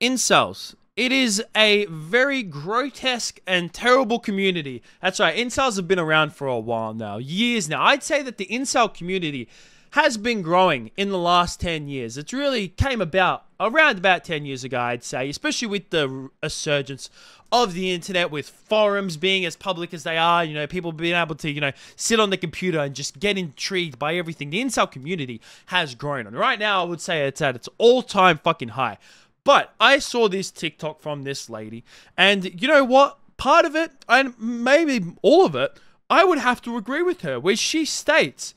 Incels. It is a very grotesque and terrible community. That's right, incels have been around for a while now, years now. I'd say that the incel community has been growing in the last 10 years. It's really came about around about 10 years ago, I'd say, especially with the resurgence of the internet, with forums being as public as they are, you know, people being able to, you know, sit on the computer and just get intrigued by everything. The incel community has grown. And right now, I would say it's at its all-time fucking high. But I saw this TikTok from this lady, and you know what? Part of it, and maybe all of it, I would have to agree with her, where she states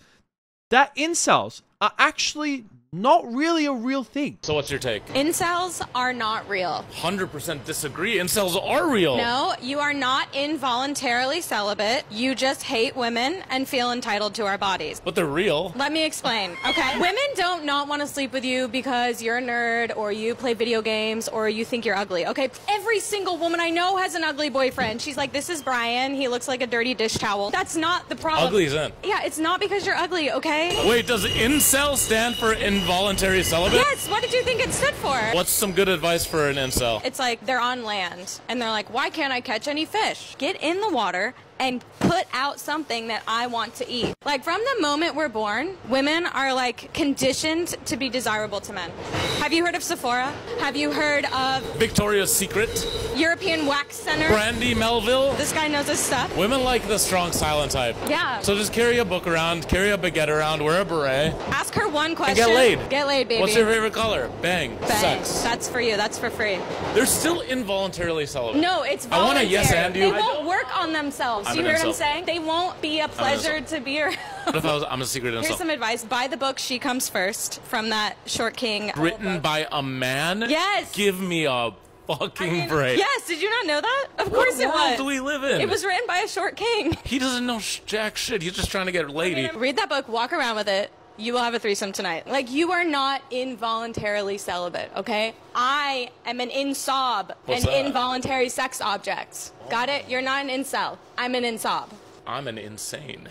that incels are actually not really a real thing. So what's your take? Incels are not real. 100% disagree. Incels are real. No, you are not involuntarily celibate. You just hate women and feel entitled to our bodies. But they're real. Let me explain, okay? Women don't not want to sleep with you because you're a nerd or you play video games or you think you're ugly, okay? Every single woman I know has an ugly boyfriend. She's like, this is Brian. He looks like a dirty dish towel. That's not the problem. Ugly isn't. Yeah, it's not because you're ugly, okay? Wait, does incel stand for involuntary celibate? Yes, what did you think it stood for? What's some good advice for an incel? It's like they're on land and they're like, why can't I catch any fish? Get in the water and put out something that I want to eat. Like from the moment we're born, women are like conditioned to be desirable to men. Have you heard of Sephora? Have you heard of Victoria's Secret? European Wax Center? Brandy Melville? This guy knows his stuff. Women like the strong silent type. Yeah. So just carry a book around, carry a baguette around, wear a beret. Ask her one question. And get laid. Get laid, baby. What's your favorite color? Bang. Bang. Sex. That's for you. That's for free. They're still involuntarily celibate. No, it's I voluntary. want to yes and you. They won't work on themselves. I'm You an hear what I'm incel. saying? They won't be a pleasure to be around. What if I'm a secret incel? Here's some advice. Buy the book She Comes First from that Short King. Written by a man? Yes. Give me a fucking break. Yes, did you not know that? Of course it What world was. do we live in? It was written by a short king. He doesn't know jack shit. He's just trying to get lady. Read that book, walk around with it. You will have a threesome tonight. Like, you are not involuntarily celibate, okay? I am an insob, What's an that? involuntary sex object. Got it? You're not an incel. I'm an insob. I'm an insane.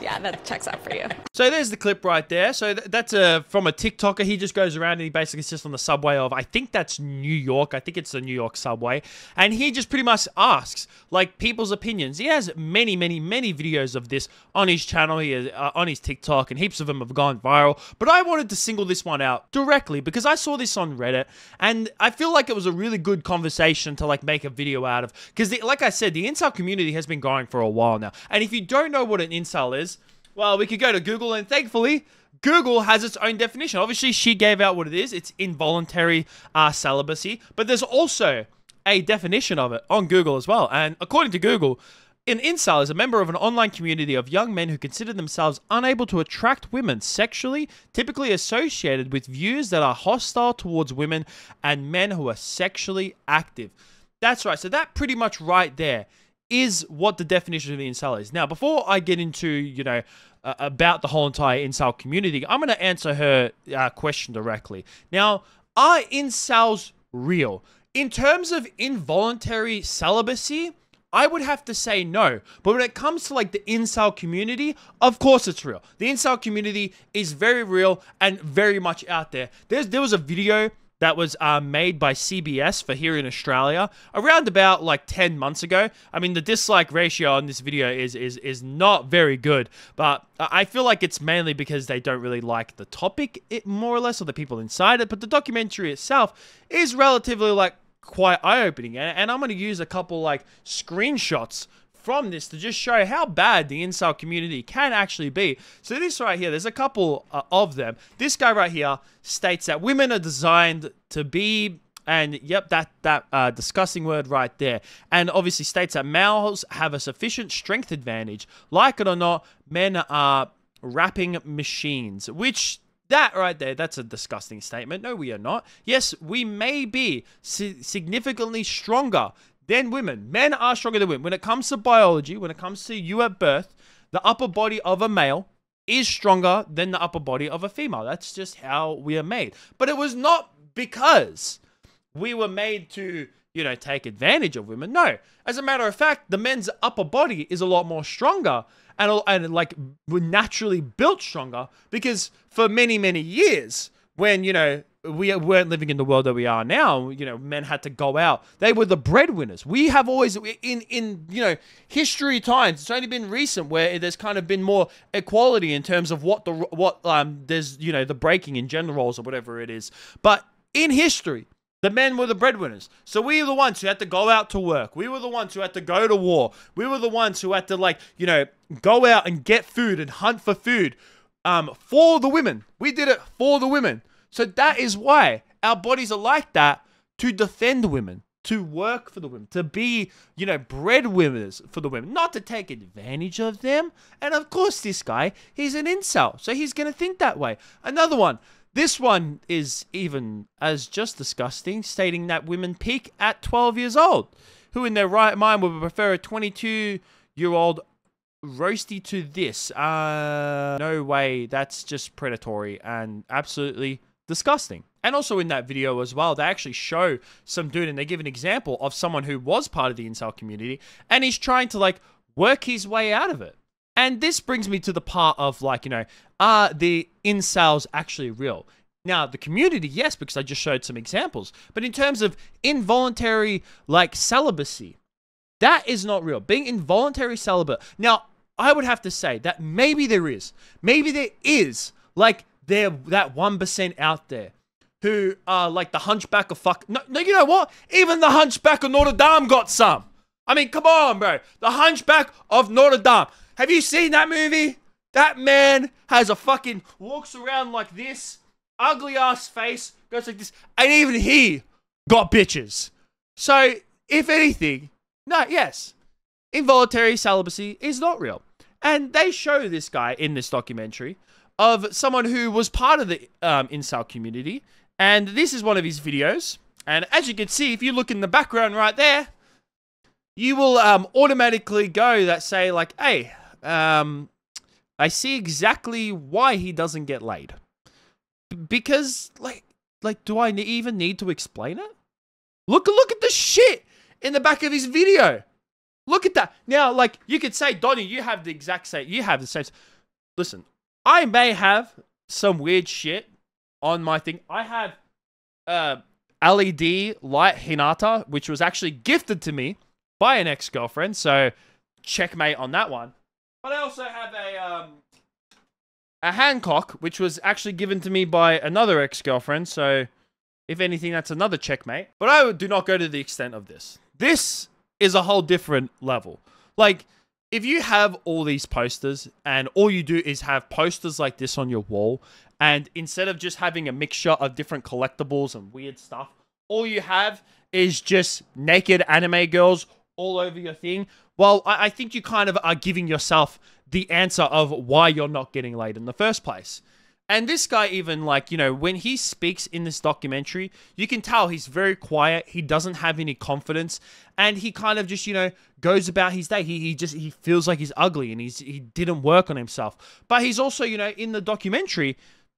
Yeah, that checks out for you. So there's the clip right there. So that's from a TikToker. He just goes around and he basically sits on the subway of, I think that's New York. I think it's the New York subway. And he just pretty much asks, like, people's opinions. He has many, many, many videos of this on his channel. He has, on his TikTok, and heaps of them have gone viral. But I wanted to single this one out directly because I saw this on Reddit, and I feel like it was a really good conversation to, like, make a video out of. Because, like I said, the incel community has been growing for a while now. And if you don't know what an incel is, well, we could go to Google, and thankfully, Google has its own definition. Obviously, she gave out what it is. It's involuntary celibacy. But there's also a definition of it on Google as well. And according to Google, an incel is a member of an online community of young men who consider themselves unable to attract women sexually, typically associated with views that are hostile towards women and men who are sexually active. That's right. So that pretty much right there is what the definition of the incel is. Now, before I get into, you know, about the whole entire incel community, I'm going to answer her question directly. Now, are incels real? In terms of involuntary celibacy, I would have to say no. But when it comes to, like, the incel community, of course it's real. The incel community is very real and very much out there. There was a video that was made by CBS for here in Australia around about like 10 months ago. I mean, the dislike ratio on this video is not very good, but I feel like it's mainly because they don't really like the topic, more or less, or the people inside it. But the documentary itself is relatively, like, quite eye-opening, and I'm going to use a couple, like, screenshots from this to just show how bad the incel community can actually be. So this right here, there's a couple of them. This guy right here states that women are designed to be, and yep, that disgusting word right there. And obviously states that males have a sufficient strength advantage. Like it or not, men are rapping machines, which that right there, that's a disgusting statement. No, we are not. Yes, we may be significantly stronger than women. Men are stronger than women. When it comes to biology, when it comes to you at birth, the upper body of a male is stronger than the upper body of a female. That's just how we are made. But it was not because we were made to, you know, take advantage of women. No. As a matter of fact, the men's upper body is a lot more stronger and like, we're naturally built stronger because for many, many years, when, you know, we weren't living in the world that we are now. You know, men had to go out. They were the breadwinners. We have always, in history times, it's only been recent where there's kind of been more equality in terms of there's, the breaking in gender roles or whatever it is. But in history, the men were the breadwinners. So we were the ones who had to go out to work. We were the ones who had to go to war. We were the ones who had to, go out and get food and hunt for food for the women. We did it for the women. So that is why our bodies are like that, to defend women, to work for the women, to be, breadwinners for the women, not to take advantage of them. And of course, this guy, he's an incel, so he's going to think that way. Another one. This one is even as just disgusting, stating that women peak at 12 years old. Who in their right mind would prefer a 22-year-old roasty to this? No way. That's just predatory and absolutely disgusting. And also in that video as well, they actually show some dude and they give an example of someone who was part of the incel community and he's trying to work his way out of it. And this brings me to the part of are the incels actually real? Now, the community, yes, because I just showed some examples. But in terms of involuntary celibacy, that is not real. Being involuntary celibate. Now, I would have to say that maybe there is. Maybe there is that 1% out there who are like the hunchback of No, you know what? Even the hunchback of Notre Dame got some. I mean, come on, bro. The hunchback of Notre Dame. Have you seen that movie? That man has walks around like this, ugly ass face, goes like this, and even he got bitches. So, if anything, yes, involuntary celibacy is not real. And they show this guy in this documentary of someone who was part of the incel community, and this is one of his videos. And as you can see, if you look in the background right there, you will automatically go that say hey, I see exactly why he doesn't get laid. Because, do I even need to explain it? Look at the shit in the back of his video. Look at that. Now, you could say, Donnie, you have the same. Listen, I may have some weird shit on my thing. I have LED light Hinata, which was actually gifted to me by an ex-girlfriend, so checkmate on that one. But I also have a Hancock, which was actually given to me by another ex-girlfriend, so if anything, that's another checkmate. But I do not go to the extent of this. This is a whole different level. If you have all these posters, and all you do is have posters like this on your wall, and instead of just having a mixture of different collectibles and weird stuff, all you have is just naked anime girls all over your thing, well, I think you kind of are giving yourself the answer of why you're not getting laid in the first place. And this guy even, when he speaks in this documentary, you can tell he's very quiet. He doesn't have any confidence. And he kind of just, goes about his day. He feels like he's ugly and he didn't work on himself. But he's also, in the documentary,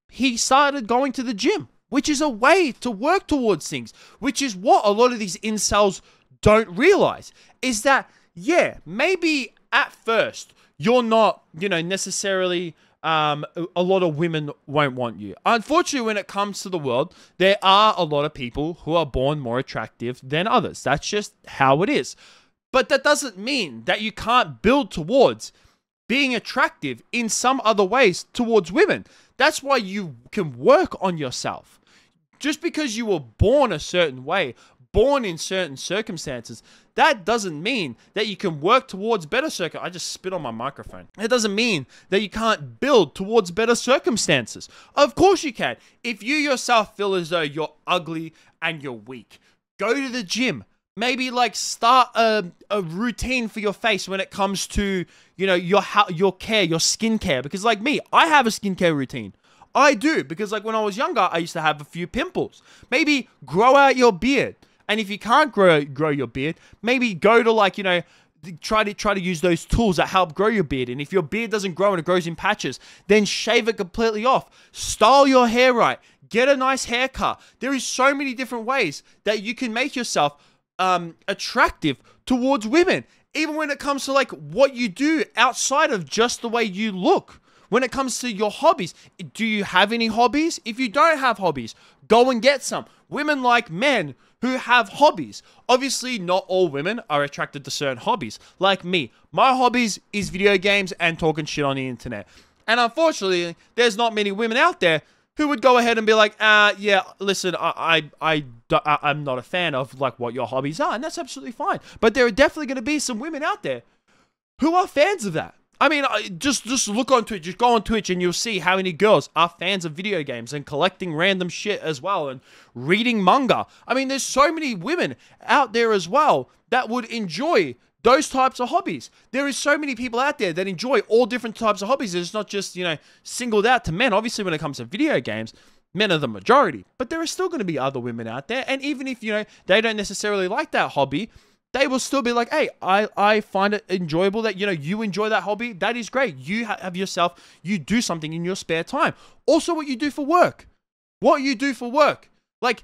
he started going to the gym, which is a way to work towards things, which is what a lot of these incels don't realize, is that, yeah, maybe at first you're not, necessarily, a lot of women won't want you. Unfortunately, when it comes to the world, there are a lot of people who are born more attractive than others. That's just how it is. But that doesn't mean that you can't build towards being attractive in some other ways towards women. That's why you can work on yourself. Just because you were born a certain way, born in certain circumstances, that doesn't mean that you can work towards better I just spit on my microphone. It doesn't mean that you can't build towards better circumstances. Of course you can. If you yourself feel as though you're ugly and you're weak, go to the gym. Maybe start a routine for your face when it comes to, your care, your skincare. Because me, I have a skincare routine. I do, because when I was younger, I used to have a few pimples. Maybe grow out your beard. And if you can't grow your beard, maybe go to try to use those tools that help grow your beard. And if your beard doesn't grow and it grows in patches, then shave it completely off. Style your hair right. Get a nice haircut. There is so many different ways that you can make yourself attractive towards women. Even when it comes to what you do outside of just the way you look. When it comes to your hobbies, do you have any hobbies? If you don't have hobbies, Go and get some. Women like men who have hobbies. Obviously, not all women are attracted to certain hobbies. Like me, my hobbies is video games and talking shit on the internet. And unfortunately, there's not many women out there who would go ahead and be like, yeah, listen, I'm not a fan of like what your hobbies are, and that's absolutely fine. But there are definitely going to be some women out there who are fans of that. I mean, just look on Twitch, just go on Twitch and you'll see how many girls are fans of video games and collecting random shit as well and reading manga. I mean, there's so many women out there as well that would enjoy those types of hobbies. There is so many people out there that enjoy all different types of hobbies. It's not just, singled out to men. Obviously, when it comes to video games, men are the majority. But there are still going to be other women out there. And even if, they don't necessarily like that hobby, they will still be like, hey, I find it enjoyable that, you enjoy that hobby. That is great. You have yourself, you do something in your spare time. Also, what you do for work. What you do for work. Like,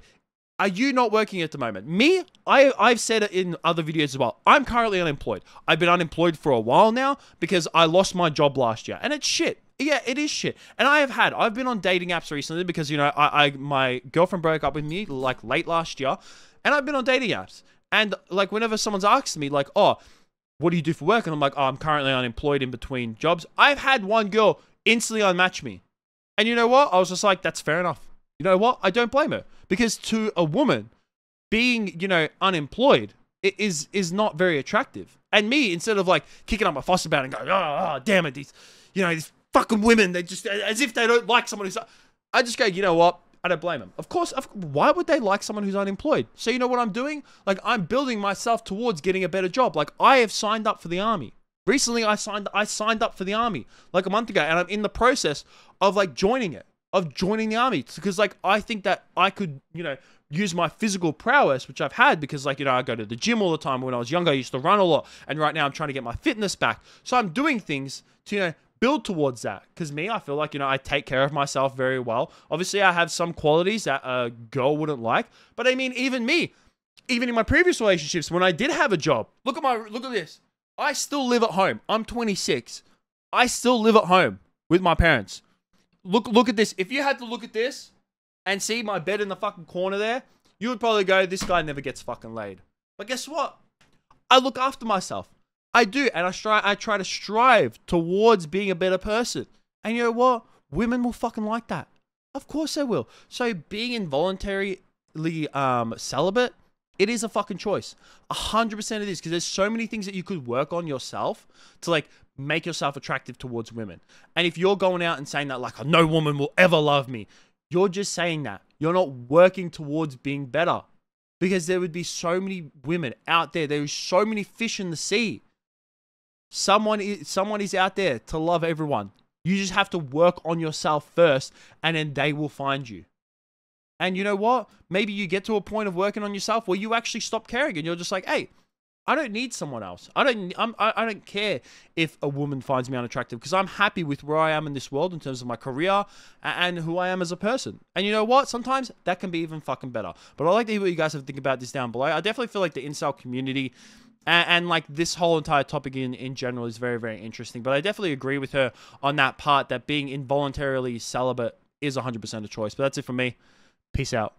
are you not working at the moment? Me, I've said it in other videos as well. I'm currently unemployed. I've been unemployed for a while now because I lost my job last year. And it's shit. Yeah, it is shit. And I've been on dating apps recently because, my girlfriend broke up with me like late last year. And I've been on dating apps. And like whenever someone's asked me like, oh, what do you do for work? And I'm like, oh, I'm currently unemployed in between jobs. I've had one girl instantly unmatch me. And you know what? I was just like, that's fair enough. You know what? I don't blame her. Because to a woman, being, unemployed is not very attractive. And me, instead of like kicking up my fuss about it and going, oh, damn it, these fucking women, they just, as if they don't like someone who's, I just go, you know what? I don't blame them. Of course, why would they like someone who's unemployed? So you know what I'm doing? Like, I'm building myself towards getting a better job. Like, I have signed up for the army. Recently, I signed up for the army like a month ago, and I'm in the process of like joining the army because like I think that I could, use my physical prowess, which I've had because like, I go to the gym all the time. When I was younger, I used to run a lot, and right now I'm trying to get my fitness back. So I'm doing things to, build towards that. Because me, I feel like, I take care of myself very well. Obviously, I have some qualities that a girl wouldn't like. But I mean, even me, even in my previous relationships, when I did have a job, look at this. I still live at home. I'm 26. I still live at home with my parents. Look at this. If you had to look at this and see my bed in the fucking corner there, you would probably go, this guy never gets fucking laid. But guess what? I look after myself. I do, and I try to strive towards being a better person. And you know what? Women will fucking like that. Of course they will. So being involuntarily celibate, it is a fucking choice. 100% it is, because there's so many things that you could work on yourself to like make yourself attractive towards women. And if you're going out and saying that like, no woman will ever love me, you're just saying that. You're not working towards being better. Because there would be so many women out there. There is so many fish in the sea. Someone is out there to love everyone. You just have to work on yourself first, and then they will find you. And you know what? Maybe you get to a point of working on yourself where you actually stop caring, and you're just like, hey, I don't need someone else. I don't care if a woman finds me unattractive, because I'm happy with where I am in this world in terms of my career and who I am as a person. And you know what? Sometimes that can be even fucking better. But I'd like to hear what you guys have to think about this down below. I definitely feel like the incel community and like this whole entire topic in general is very, very interesting. But I definitely agree with her on that part, that being involuntarily celibate is 100% a choice. But that's it from me. Peace out.